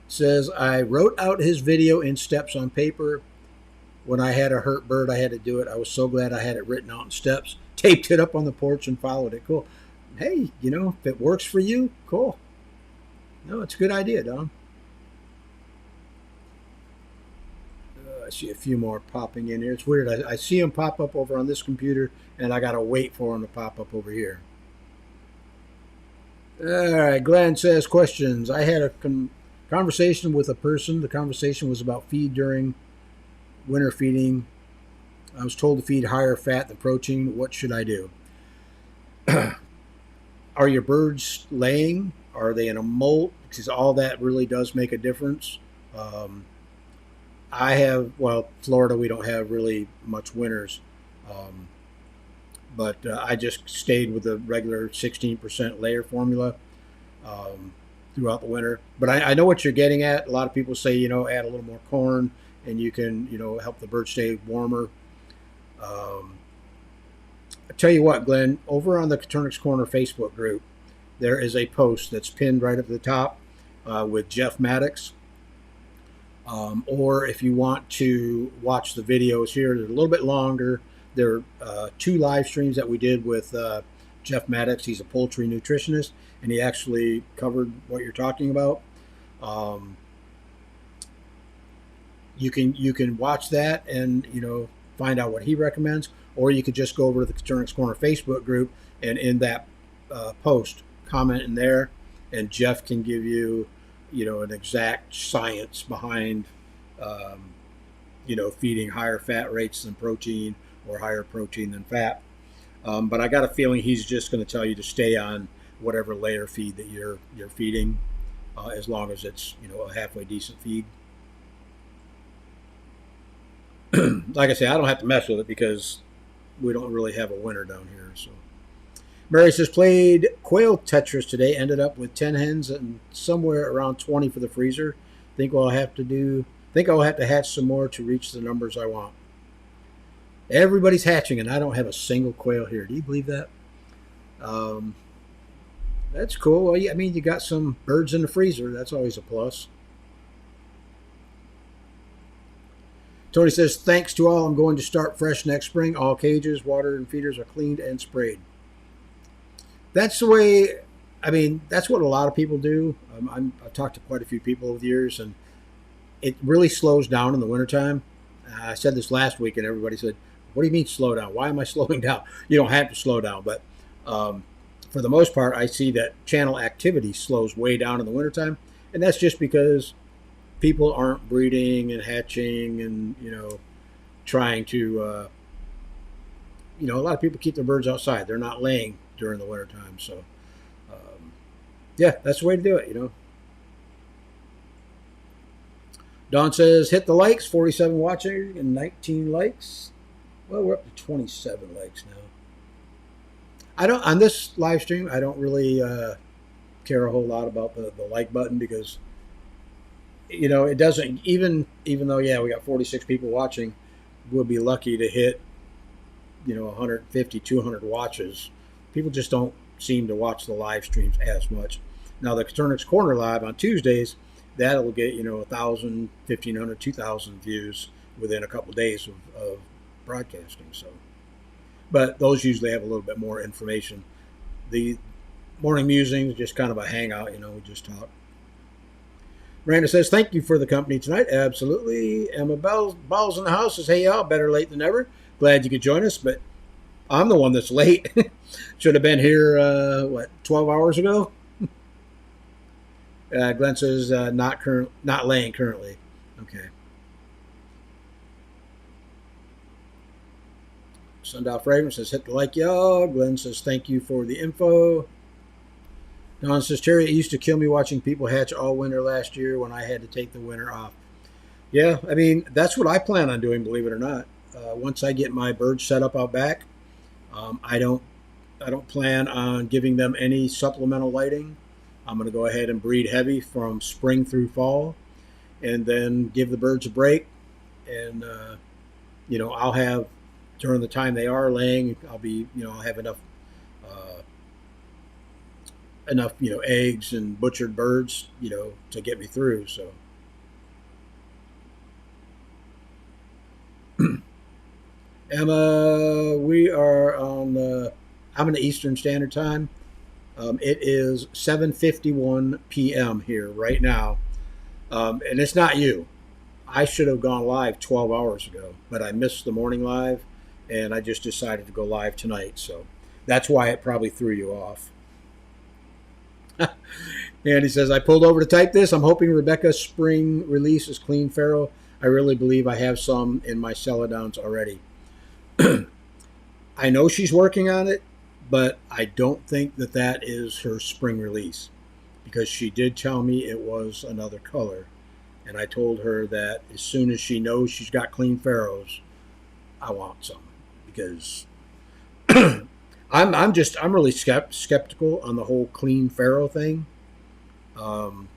Says, I wrote out his video in steps on paper. When I had a hurt bird, I had to do it. I was so glad I had it written out in steps. Taped it up on the porch and followed it. Cool. Hey, if it works for you, cool. No, it's a good idea, Don. I see a few more popping in here. It's weird. I see them pop up over on this computer, and I got to wait for them to pop up over here. All right, Glenn says, questions. I had a conversation with a person. The conversation was about feed during winter feeding. I was told to feed higher fat than protein. What should I do? Are your birds laying? Are they in a molt? Because all that really does make a difference. Florida, we don't have really much winters. Um, but I just stayed with the regular 16% layer formula um, throughout the winter. But I know what you're getting at. A lot of people say, add a little more corn and you can, help the birds stay warmer. Um, I tell you what, Glenn, over on the Caternix Corner Facebook group, there is a post that's pinned right up at the top with Jeff Maddox. Or if you want to watch the videos here, they're a little bit longer. There are 2 live streams that we did with Jeff Maddox. He's a poultry nutritionist, and he actually covered what you're talking about. Um, you can watch that and find out what he recommends, or you could just go over to the Caternix Corner Facebook group and in that post comment in there, and Jeff can give you an exact science behind feeding higher fat rates than protein or higher protein than fat. But I got a feeling he's just going to tell you to stay on whatever layer feed that you're feeding, as long as it's a halfway decent feed. Like I say, I don't have to mess with it because we don't really have a winter down here. So Mary says, played quail Tetris today. Ended up with 10 hens and somewhere around 20 for the freezer. Think I'll have to hatch some more to reach the numbers I want. Everybody's hatching, and I don't have a single quail here. Do you believe that? That's cool. Well, I mean, you got some birds in the freezer. That's always a plus. Tony says, thanks to all. I'm going to start fresh next spring. All cages, water, and feeders are cleaned and sprayed. That's the way, that's what a lot of people do. I've talked to quite a few people over the years, and it really slows down in the wintertime. I said this last week, and everybody said, what do you mean slow down? Why am I slowing down? You don't have to slow down, but for the most part, I see that channel activity slows way down in the wintertime, and that's just because people aren't breeding and hatching and, trying to, a lot of people keep their birds outside. They're not laying during the wintertime. So, yeah, that's the way to do it, Don says, hit the likes, 47 watching and 19 likes. Well, we're up to 27 likes now. On this live stream, I don't really care a whole lot about the like button because, it doesn't, even though, yeah, we got 46 people watching, we'll be lucky to hit, 150, 200 watches. People just don't seem to watch the live streams as much. Now, the Caternix Corner Live on Tuesdays, that'll get, 1,000, 1,500, 2,000 views within a couple of days of broadcasting. So, but those usually have a little bit more information. The morning musings, just kind of a hangout, we just talk. Miranda says, thank you for the company tonight. Absolutely. Emma Balls in the house says, hey, y'all, better late than never. Glad you could join us, but I'm the one that's late. Should have been here, 12 hours ago? Glenn says, not laying currently. Okay. Sundial Fragrance says, hit the like, y'all. Glenn says, thank you for the info. Don says, Terry, it used to kill me watching people hatch all winter last year when I had to take the winter off. Yeah, that's what I plan on doing, believe it or not. Once I get my birds set up out back, I don't plan on giving them any supplemental lighting. I'm going to go ahead and breed heavy from spring through fall and then give the birds a break. And, I'll have, during the time they are laying, I'll have enough, eggs and butchered birds, to get me through. So, Emma, we are on, I'm in the Eastern Standard Time. It is 7:51 p.m. here right now. And it's not you. I should have gone live 12 hours ago, but I missed the morning live, and I just decided to go live tonight. So that's why it probably threw you off. And he says, I pulled over to type this. I'm hoping Rebecca's spring release is clean farrow. I really believe I have some in my Celadons already. I know she's working on it, but I don't think that is her spring release because she did tell me it was another color. And I told her that as soon as she knows she's got clean farrows, I want some because I'm really skeptical on the whole clean farrow thing. Um,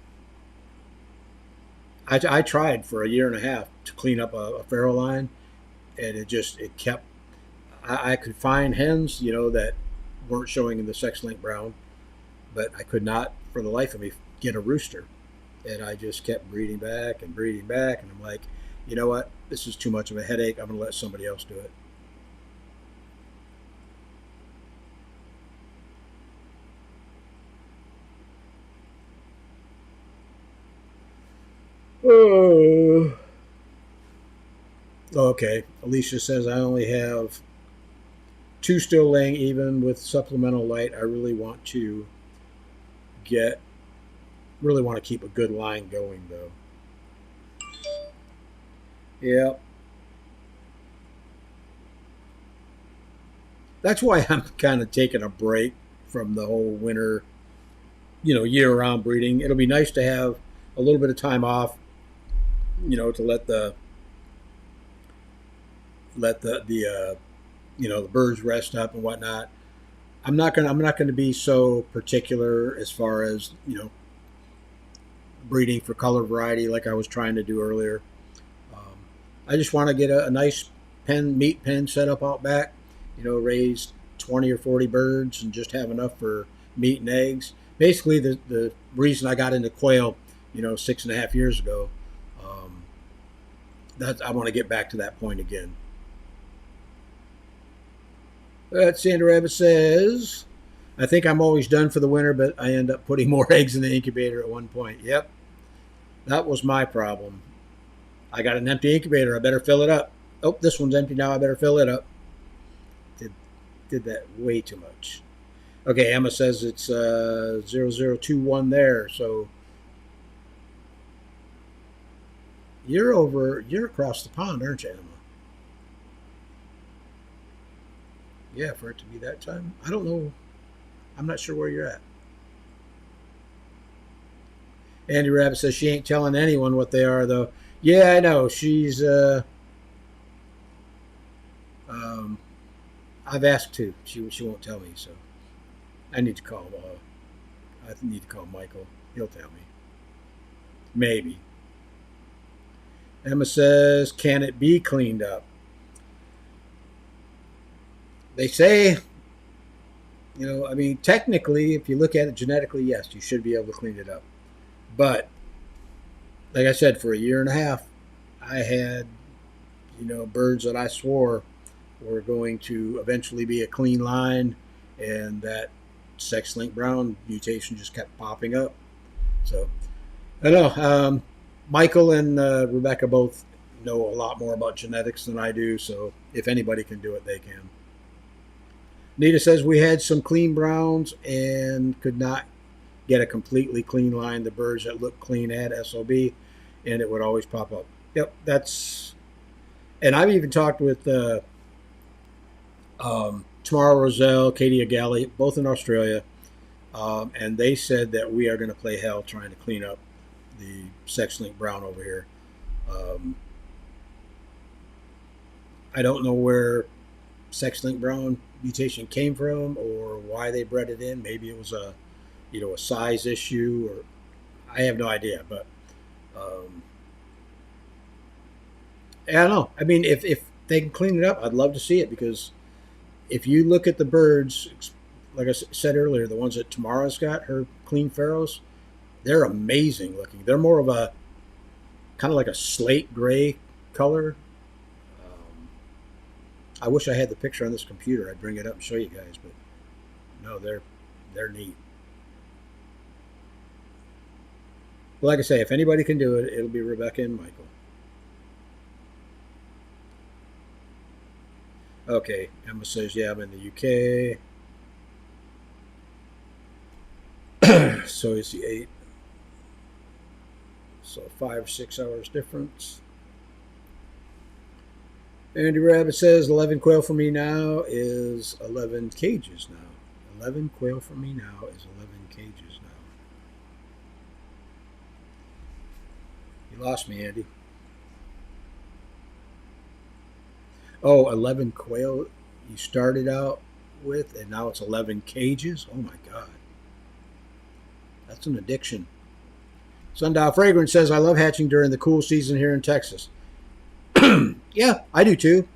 I tried for a year and a half to clean up a farrow line, and it kept. I could find hens, that weren't showing in the sex link brown, but I could not, for the life of me, get a rooster. And I just kept breeding back, and I'm like, you know what? This is too much of a headache. I'm going to let somebody else do it. Oh. Okay. Alicia says I only have two still laying even with supplemental light. I get really want to keep a good line going though. Yeah. That's why I'm kind of taking a break from the whole winter, year round breeding. It'll be nice to have a little bit of time off, to let the birds rest up and whatnot. I'm not gonna be so particular as far as breeding for color variety like I was trying to do earlier. Um, I just want to get a nice meat pen set up out back, raise 20 or 40 birds and just have enough for meat and eggs. Basically, the reason I got into quail, 6.5 years ago, um, that I want to get back to that point again. Sandra Rabbit says, I think I'm always done for the winter, but I end up putting more eggs in the incubator at one point. Yep, that was my problem. I got an empty incubator. I better fill it up. Oh, this one's empty now. I better fill it up. Did that way too much. Okay, Emma says it's 0021 there. So you're across the pond, aren't you, Emma? Yeah, for it to be that time. I don't know. I'm not sure where you're at. Andy Rabbit says she ain't telling anyone what they are, though. Yeah, I know. She's. Um, I've asked to. She won't tell me, so I need to call. I need to call Michael. He'll tell me. Maybe. Emma says, "Can it be cleaned up?" They say, technically, if you look at it genetically, yes, you should be able to clean it up. But like I said, for a year and a half, I had, birds that I swore were going to eventually be a clean line, and that sex link brown mutation just kept popping up. So I don't know. Michael and Rebecca both know a lot more about genetics than I do, so if anybody can do it, they can. Nita says we had some clean browns and could not get a completely clean line. The birds that looked clean had SOB, and it would always pop up. Yep, that's. And I've even talked with Tamara Roselle, Katie Agali, both in Australia, and they said that we are going to play hell trying to clean up the sex link brown over here. Um, I don't know where sex link brown mutation came from or why they bred it in. Maybe it was a size issue, or I have no idea. But I don't know. I mean, if they can clean it up, I'd love to see it, because if you look at the birds, like I said earlier, the ones that Tamara's got, her clean farrows, they're amazing looking. They're more of a kind of like a slate gray color. I wish I had the picture on this computer. I'd bring it up and show you guys, but no, they're neat. But like I say, if anybody can do it, it'll be Rebecca and Michael. Okay, Emma says, yeah, I'm in the UK. So is the 8. So 5 or 6 hours difference. Andy Rabbit says 11 quail for me now is 11 cages now. 11 quail for me now is 11 cages now. You lost me, Andy. Oh, 11 quail. you started out with, and now it's 11 cages. Oh my God. That's an addiction. Sundial Fragrance says, I love hatching during the cool season here in Texas. Yeah, I do too.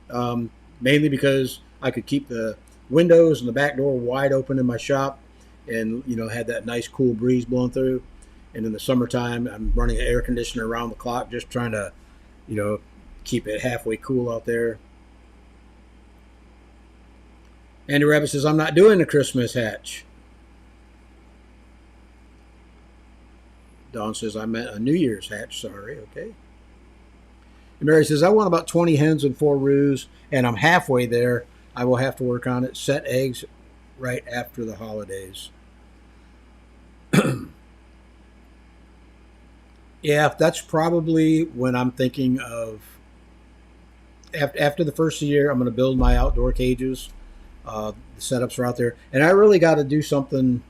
Mainly because I could keep the windows and the back door wide open in my shop and, had that nice cool breeze blowing through. And in the summertime, I'm running an air conditioner around the clock, just trying to, keep it halfway cool out there. Andy Rabbit says, I'm not doing a Christmas hatch. Dawn says, I meant a New Year's hatch. Sorry. Okay. And Mary says, I want about 20 hens and 4 roos, and I'm halfway there. I will have to work on it. Set eggs right after the holidays. Yeah, that's probably when I'm thinking of, after the first of the year, I'm going to build my outdoor cages. The setups are out there. And I really got to do something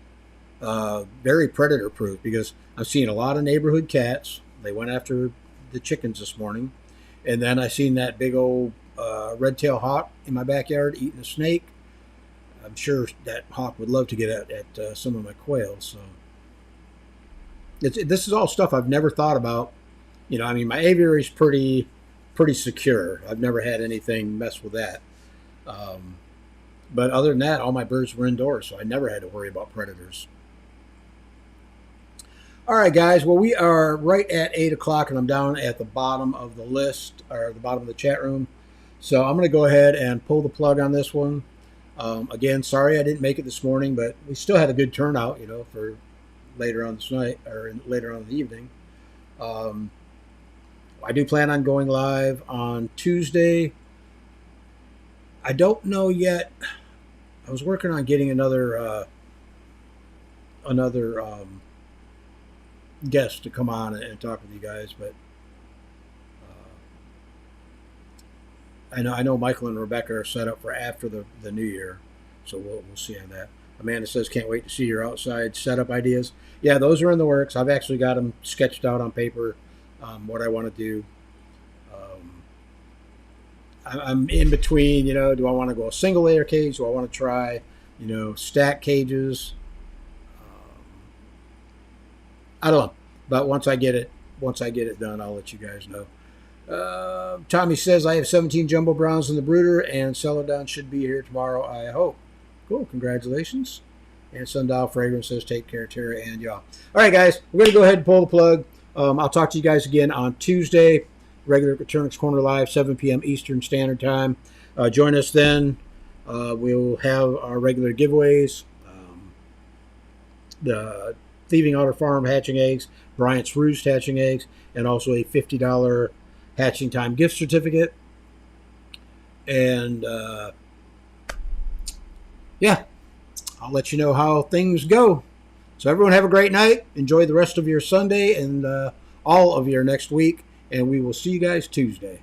very predator proof, because I've seen a lot of neighborhood cats. They went after the chickens this morning. And then I seen that big old red-tailed hawk in my backyard eating a snake. I'm sure that hawk would love to get at some of my quail. So this is all stuff I've never thought about. My aviary is pretty secure. I've never had anything mess with that. But other than that, all my birds were indoors, so I never had to worry about predators. All right, guys. Well, we are right at 8 o'clock, and I'm down at the bottom of the list, or the bottom of the chat room. So I'm going to go ahead and pull the plug on this one. Again, sorry I didn't make it this morning, but we still had a good turnout, for later on this night, or later on in the evening. I do plan on going live on Tuesday. I don't know yet. I was working on getting another guest to come on and talk with you guys, but I know Michael and Rebecca are set up for after the new year, so we'll see on that. Amanda says, can't wait to see your outside setup ideas. Yeah, those are in the works. I've actually got them sketched out on paper, what I want to do. I'm in between, do I want to go a single layer cage? Do I want to try, stack cages? I don't know. But once I get it done, I'll let you guys know. Tommy says, I have 17 Jumbo Browns in the brooder, and Celadon should be here tomorrow, I hope. Cool. Congratulations. And Sundial Fragrance says, take care, Terry and y'all. All right, guys. We're going to go ahead and pull the plug. I'll talk to you guys again on Tuesday. Regular Turnix Corner Live, 7 p.m. Eastern Standard Time. Join us then. We'll have our regular giveaways. The Thieving Otter Farm hatching eggs, Bryant's Roost hatching eggs, and also a $50 Hatching Time gift certificate. And, yeah, I'll let you know how things go. So everyone have a great night. Enjoy the rest of your Sunday and all of your next week. And we will see you guys Tuesday.